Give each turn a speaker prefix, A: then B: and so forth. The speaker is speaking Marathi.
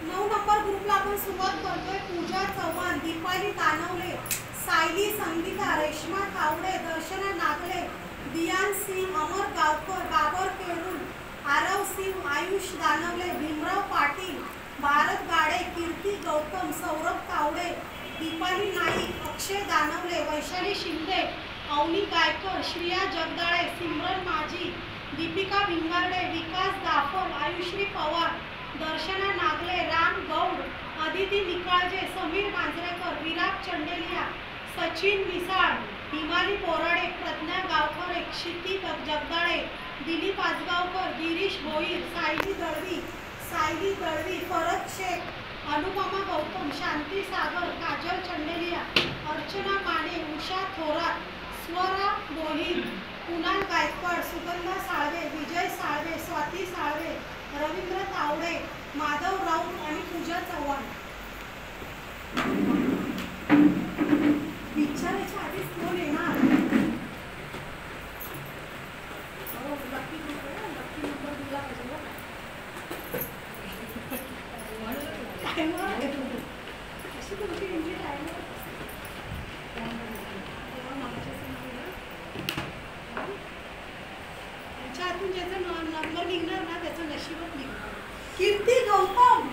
A: 9 नंबर ग्रुपला आपण सुरुवात करतोय. पूजा चव्हाण, दीपाली तानवले, सायली संगीता, रेश्मा तावडे, दर्शना नागले, दियान सिंह, अमर गावकर, बाबर केळूर, आरव सिंह, आयुष दानवले, भीमराव पाटील, भारत गाडे, कीर्ती गौतम, सौरभ तावडे, दीपाली नाईक, अक्षय दानवले, वैशाली शिंदे, अवनी गायकर, श्रिया जगदाळे, सिमरन माझी, दीपिका भिंगारडे, विकास दाफल, आयुश्री पवार, दर्शना नागले, राम गौड, अदिती निकाळजे, समीर मांजरेकर, विराट चंडेलिया, सचिन मिसाळ, हिमाली बोराडे, प्रज्ञा गावकर, क्षिती जगदाळे, दिलीप आजगावकर, गिरीश भोईर, सायली दळवी, फरद शेख, अनुपमा गौतम, शांती सागर, काजल चंडेलिया, अर्चना माने, उषा थोरात, स्वरा गोहिल, कुणाल गायकवाड, सुगंधा साळवे, विजय साळवे, स्वाती साळवे, रवींद्र तावडे, माधव राऊत आणि पूजा चव्हाण. विचारायच्या आधीच कोण येणार? लकी नंबर दिला पाहिजे अशी तुमची एंट्री आहे. त्याच्या हातून ज्याचा नंबर निघणार ना त्याचं नशीबच निघणार. कीर्ती गौतम,